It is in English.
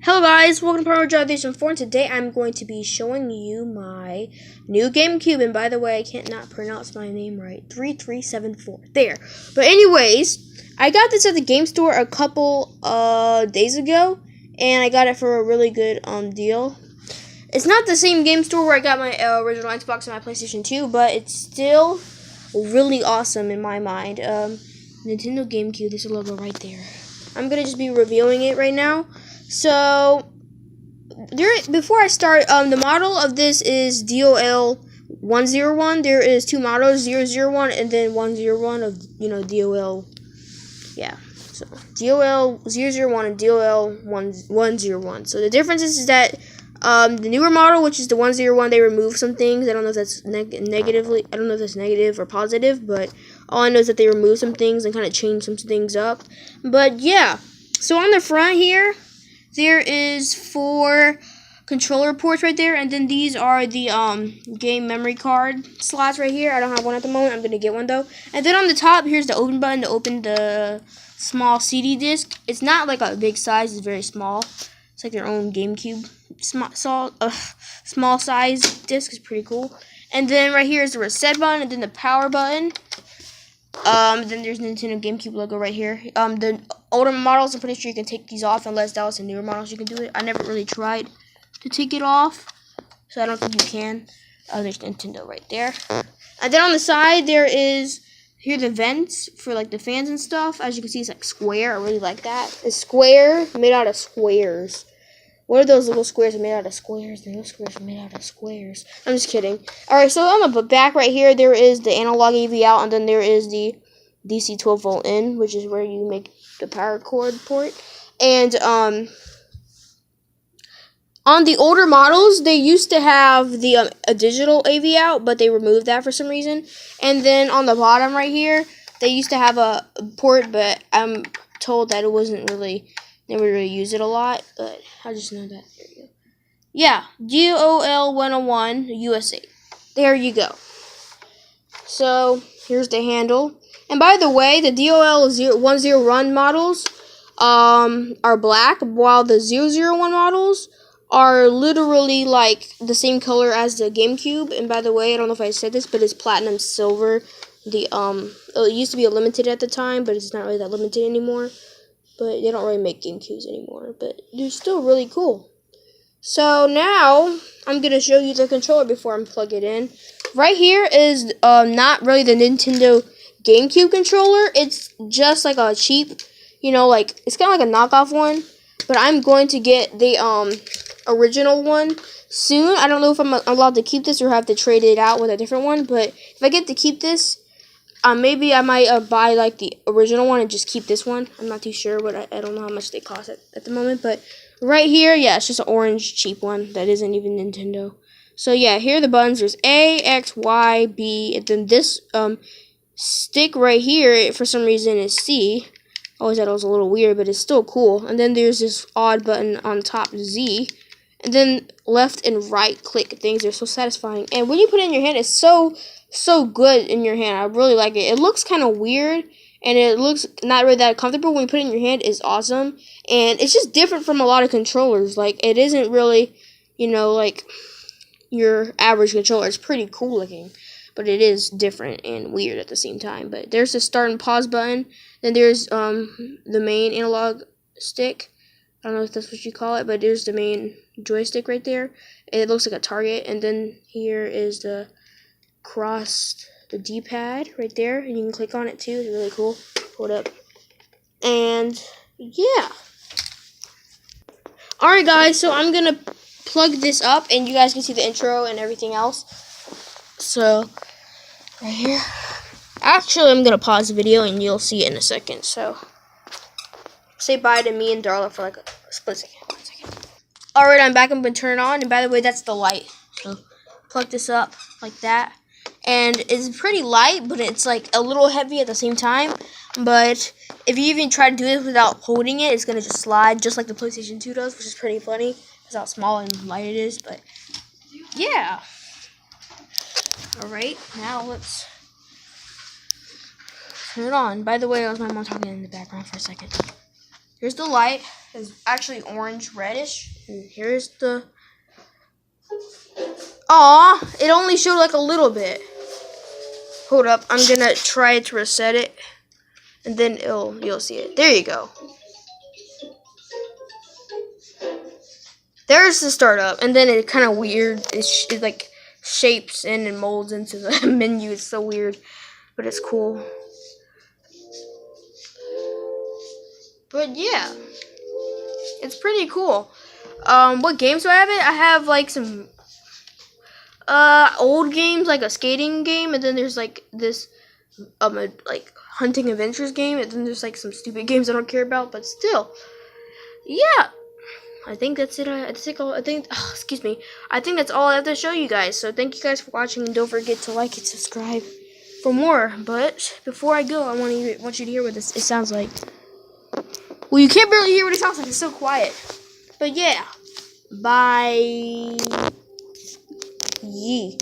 Hello guys, welcome to Power Drive 4, and today I'm going to be showing you my new GameCube, and by the way, I can't not pronounce my name right, 3374, there. But anyways, I got this at the game store a couple days ago, and I got it for a really good deal. It's not the same game store where I got my original Xbox and my PlayStation 2, but it's still really awesome in my mind. Nintendo GameCube, there's a logo right there. I'm going to just be reviewing it right now. So, before I start, the model of this is DOL 101. There is two models, 001 and then 101 of, DOL. Yeah, so DOL 001 and DOL 101. So the difference is that the newer model, which is the 101, they remove some things. I don't know if that's negatively. I don't know if that's negative or positive, but all I know is that they remove some things and kind of change some things up. But yeah, so on the front here, there is 4 controller ports right there, and then these are the game memory card slots right here. I don't have one at the moment. I'm gonna get one though. And then on the top, here's the open button to open the small CD disc. It's not like a big size. It's very small. It's like their own GameCube small size disc. Is pretty cool. And then right here is the reset button, and then the power button. Then there's Nintendo GameCube logo right here. The older models, I'm pretty sure you can take these off, unless that was the newer models you can do it. I never really tried to take it off, so I don't think you can. There's Nintendo right there. And then on the side, there is, here are the vents for like the fans and stuff. As you can see, it's like square. I really like that. It's square, made out of squares. What are those little squares made out of squares? The little squares are made out of squares. I'm just kidding. Alright, so on the back right here, there is the analog AV out, and then there is the DC 12 volt in, which is where you make the power cord port. And on the older models, they used to have the a digital AV out, but they removed that for some reason. And then on the bottom right here, they used to have a port, but I'm told that it wasn't really, they would really use it a lot, but I just know that. There you go. Yeah, DOL 101 USA. There you go. So, here's the handle. And by the way, the DOL 101 models are black, while the 001 models are literally like the same color as the GameCube. And by the way, I don't know if I said this, but it's platinum silver. It used to be a limited at the time, but it's not really that limited anymore. But they don't really make GameCubes anymore, but they're still really cool. So now I'm gonna show you the controller before I plug it in. Right here is not really the Nintendo GameCube controller. It's just like a cheap, like it's kind of like a knockoff one. But I'm going to get the original one soon. I don't know if I'm allowed to keep this or have to trade it out with a different one. But if I get to keep this, maybe I might buy like the original one and just keep this one. I'm not too sure, but I don't know how much they cost at the moment. But right here, yeah, it's just an orange cheap one that isn't even Nintendo. So yeah, here are the buttons. There's A, X, Y, B, and then this stick right here, for some reason, is C. I always thought it was a little weird, but it's still cool. And then there's this odd button on top, Z. And then left and right click things are so satisfying. And when you put it in your hand, it's so good in your hand. I really like it. It looks kind of weird, and it looks not really that comfortable. When you put it in your hand, it's awesome. And it's just different from a lot of controllers. Like, it isn't really, like your average controller. It's pretty cool looking, but it is different and weird at the same time. But there's the start and pause button. Then there's the main analog stick. I don't know if that's what you call it, but there's the main joystick right there. It looks like a target. And then here is the the D-pad right there, and you can click on it too. It's really cool. Hold up. And yeah. Alright guys, so I'm gonna plug this up and you guys can see the intro and everything else. So right here. Actually, I'm gonna pause the video and you'll see it in a second. So say bye to me and Darla for like a split second. 1 second. Alright, I'm back. I'm gonna turn it on, and by the way, that's the light. So plug this up like that. And it's pretty light, but it's like a little heavy at the same time. But if you even try to do this without holding it, it's going to just slide just like the PlayStation 2 does, which is pretty funny. That's how small and light it is. But yeah. Alright, now let's turn it on. By the way, that was my mom talking in the background for a second. Here's the light. It's actually orange reddish. And here's the. Aw, it only showed like a little bit. Hold up, I'm gonna try to reset it, and then you'll see it. There you go. There's the startup, and then it kind of weird. It like shapes in and molds into the menu. It's so weird, but it's cool. But yeah, it's pretty cool. What games do I have? I have like some old games, like a skating game, and then there's like this like hunting adventures game, and then there's like some stupid games I don't care about, but still, yeah. I think that's it. Excuse me. I think that's all I have to show you guys. So thank you guys for watching, and don't forget to like and subscribe for more. But before I go, I want you to hear what it sounds like. Well, you can't barely hear what it sounds like. It's so quiet. But yeah, bye. Yee.